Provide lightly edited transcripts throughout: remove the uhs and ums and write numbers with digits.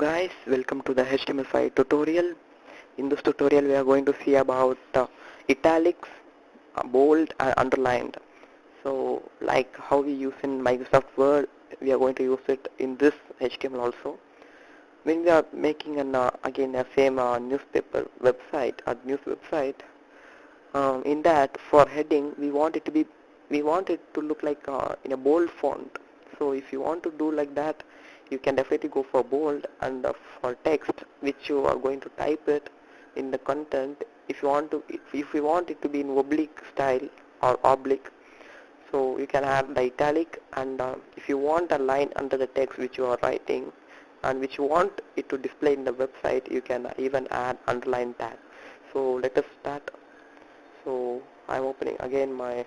guys, welcome to the HTML5 tutorial. In this tutorial we are going to see about italics, bold and underlined. So like how we use in Microsoft Word, we are going to use it in this HTML also. When we are making an again a same newspaper website or news website, in that for heading we want it to look like in a bold font. So if you want to do like that, you can definitely go for bold, and for text which you are going to type it in the content, if you want it to be in oblique style or oblique, so you can add the italic. And if you want a line under the text which you are writing and which you want it to display in the website, you can even add underline tag. So let us start. So I'm opening again my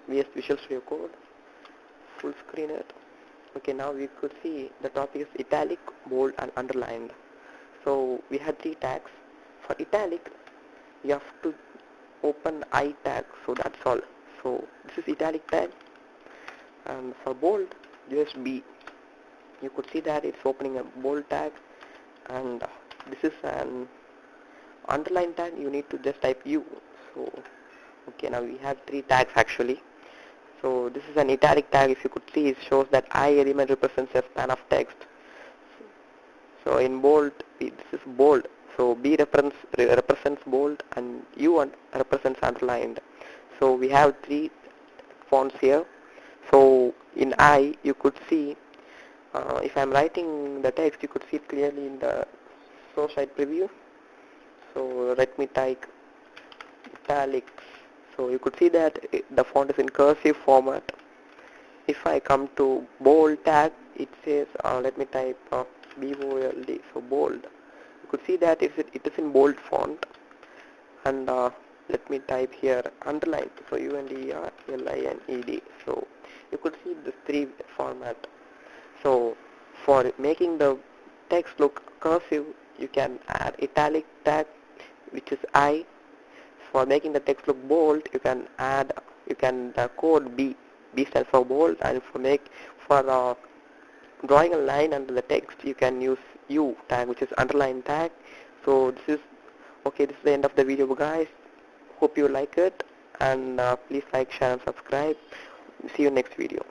VS Visual Studio Code, full screen it. Okay, now we could see the topic is italic, bold and underlined. So we had three tags. For italic, you have to open I tag, so that's all. So this is italic tag, and for bold, just B. You could see that it's opening a bold tag, and this is an underline tag. You need to just type U. So okay, now we have three tags actually. So this is an italic tag. If you could see, it shows that I element represents a span of text. So in bold, this is bold. So B represents bold, and U represents underlined. So we have three fonts here. So in I, you could see, if I'm writing the text, you could see it clearly in the source side preview. So let me type italics. So you could see that the font is in cursive format. If I come to bold tag, it says, let me type BOLD, so bold. You could see that it is in bold font. And let me type here underline, so UNDERLINED. So you could see the three format. So for making the text look cursive, you can add italic tag, which is I. For making the text look bold, you can code B. B stands for bold, and for drawing a line under the text, you can use U tag, which is underline tag. So this is the end of the video, guys. Hope you like it, and please like, share and subscribe. See you next video.